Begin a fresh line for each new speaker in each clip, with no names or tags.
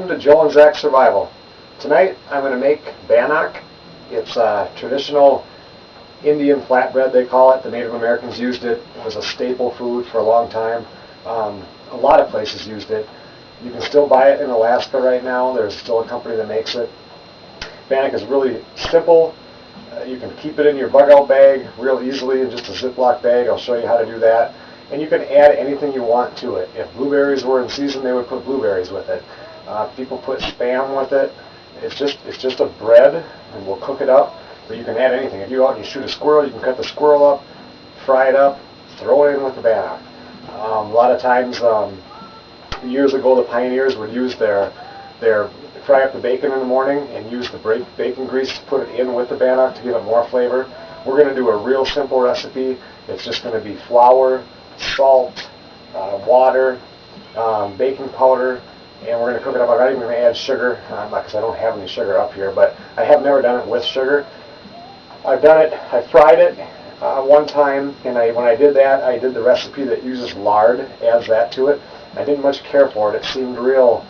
Welcome to Joe and Zach's Survival. Tonight I'm going to make Bannock. It's a traditional Indian flatbread, they call it. The Native Americans used it. It was a staple food for a long time. A lot of places used it. You can still buy it in Alaska right now. There's still a company that makes it. Bannock is really simple. You can keep it in your bug-out bag real easily in just a Ziploc bag. I'll show you how to do that. And you can add anything you want to it. If blueberries were in season, they would put blueberries with it. People put Spam with it. It's just a bread, and we'll cook it up. But you can add anything. If you go out and you shoot a squirrel, you can cut the squirrel up, fry it up, throw it in with the Bannock. A lot of times, years ago, the pioneers would use their fry up the bacon in the morning and use the bacon grease to put it in with the Bannock to give it more flavor. We're going to do a real simple recipe. It's just going to be flour, salt, water, baking powder, and we're going to cook it up. I'm not even going to add sugar because I don't have any sugar up here, but I have never done it with sugar. I've done it, I fried it one time, and when I did that, I did the recipe that uses lard, adds that to it. I didn't much care for it. It seemed real,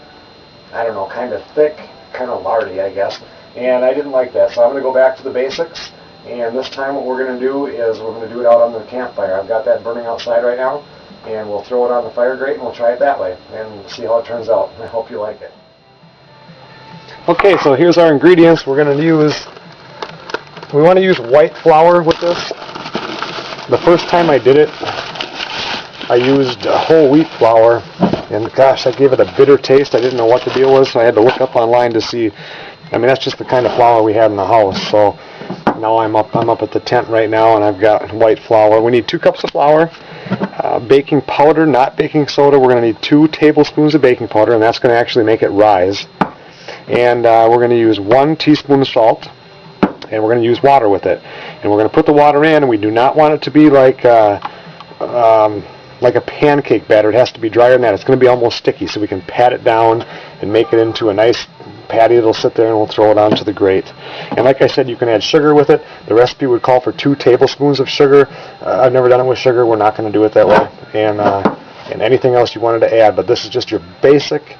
I don't know, kind of thick, kind of lardy, I guess, and I didn't like that. So I'm going to go back to the basics, and this time what we're going to do is we're going to do it out on the campfire. I've got that burning outside right now, and we'll throw it on the fire grate and we'll try it that way and see how it turns out. I hope you like it. Okay, so here's our ingredients. We want to use white flour with this. The first time I did it, I used whole wheat flour, and gosh, that gave it a bitter taste. I didn't know what the deal was, so I had to look up online to see. I mean, that's just the kind of flour we had in the house. So now I'm up at the tent right now, and I've got white flour. We need 2 cups of flour. Baking powder, not baking soda. We're going to need 2 tablespoons of baking powder, and that's going to actually make it rise. And we're going to use 1 teaspoon of salt, and we're going to use water with it. And we're going to put the water in, and we do not want it to be like a pancake batter. It has to be drier than that. It's going to be almost sticky, so we can pat it down and make it into a nice patty that'll sit there, and we'll throw it onto the grate. And like I said, you can add sugar with it. The recipe would call for 2 tablespoons of sugar. I've never done it with sugar. We're not going to do it that way. And anything else you wanted to add, but this is just your basic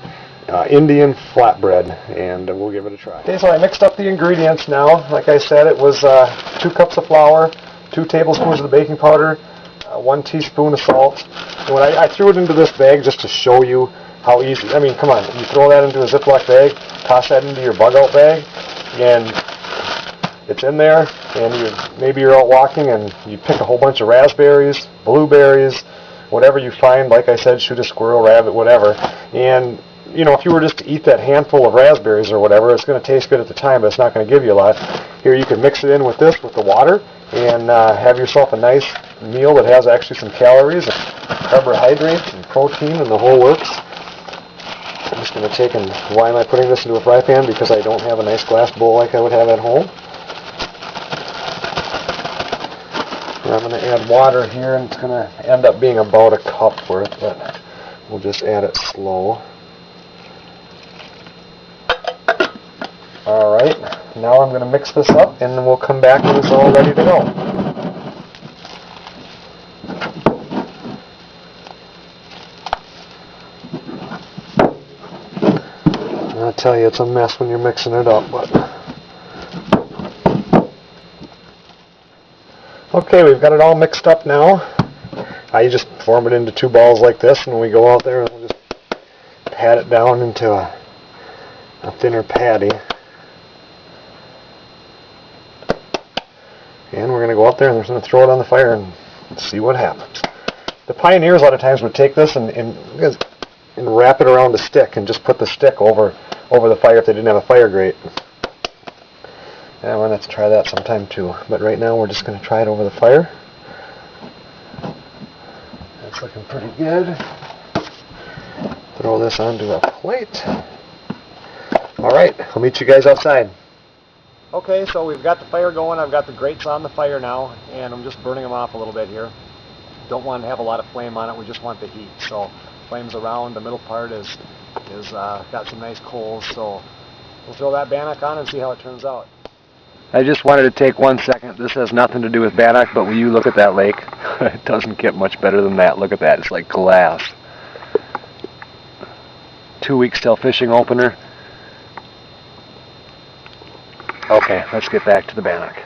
Indian flatbread, and we'll give it a try. Okay, so I mixed up the ingredients now. Like I said, it was 2 cups of flour, 2 tablespoons of the baking powder, 1 teaspoon of salt. And when I threw it into this bag just to show you how easy. I mean, come on, you throw that into a Ziploc bag, toss that into your bug-out bag, and it's in there, and maybe you're out walking and you pick a whole bunch of raspberries, blueberries, whatever you find. Like I said, shoot a squirrel, rabbit, whatever. And you know, if you were just to eat that handful of raspberries or whatever, it's going to taste good at the time, but it's not going to give you a lot. Here, you can mix it in with this, with the water, and have yourself a nice meal that has actually some calories and carbohydrates and protein and the whole works. I'm just going to take, and why am I putting this into a fry pan? Because I don't have a nice glass bowl like I would have at home. And I'm going to add water here, and it's going to end up being about a cup worth, but we'll just add it slow. Alright, now I'm going to mix this up, and then we'll come back when it's all ready to go. I'll tell you, it's a mess when you're mixing it up, but... Okay, we've got it all mixed up now. You just form it into 2 balls like this, and we go out there and we'll just pat it down into a thinner patty. And we're going to go out there and we're going to throw it on the fire and see what happens. The pioneers a lot of times would take this and wrap it around a stick and just put the stick over the fire if they didn't have a fire grate. And we're going to have to try that sometime too. But right now we're just going to try it over the fire. That's looking pretty good. Throw this onto a plate. Alright, I'll meet you guys outside. Okay, so we've got the fire going. I've got the grates on the fire now, and I'm just burning them off a little bit here. Don't want to have a lot of flame on it. We just want the heat. So flames around. The middle part is got some nice coals. So we'll throw that Bannock on and see how it turns out. I just wanted to take 1 second. This has nothing to do with Bannock, but when you look at that lake, it doesn't get much better than that. Look at that. It's like glass. 2-week still fishing opener. Okay, let's get back to the Bannock.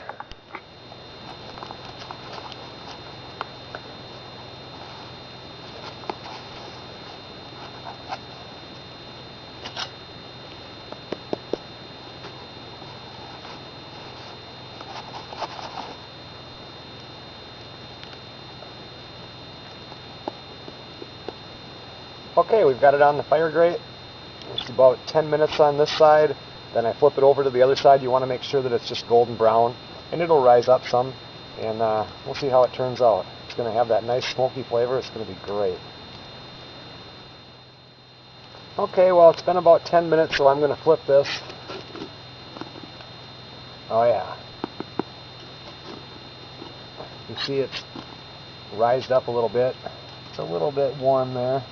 Okay, we've got it on the fire grate. It's about 10 minutes on this side. Then I flip it over to the other side. You want to make sure that it's just golden brown, and it'll rise up some, and we'll see how it turns out. It's going to have that nice smoky flavor. It's going to be great. Okay, well, it's been about 10 minutes, so I'm going to flip this. Oh yeah. You see it's rised up a little bit. It's a little bit warm there.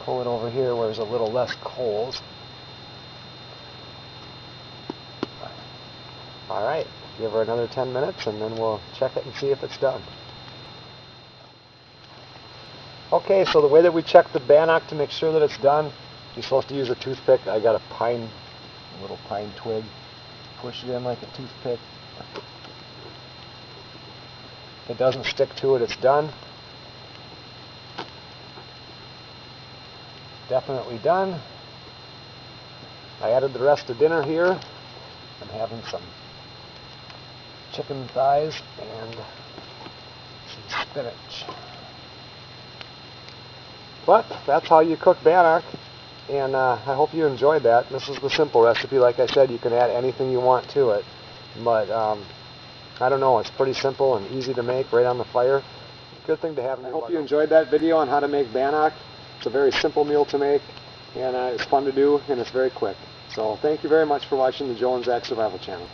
Pull it over here where there's a little less coals. Alright, give her another 10 minutes and then we'll check it and see if it's done. Okay, so the way that we check the Bannock to make sure that it's done, you're supposed to use a toothpick. I got a little pine twig. Push it in like a toothpick. If it doesn't stick to it, it's done. Definitely done. I added the rest of dinner here. I'm having some chicken thighs and some spinach. But that's how you cook Bannock, and I hope you enjoyed that. This is the simple recipe. Like I said, you can add anything you want to it, but I don't know, it's pretty simple and easy to make right on the fire. Good thing to have. I hope you enjoyed that video on how to make Bannock. It's a very simple meal to make, and it's fun to do, and it's very quick. So thank you very much for watching the Joe and Zach Survival Channel.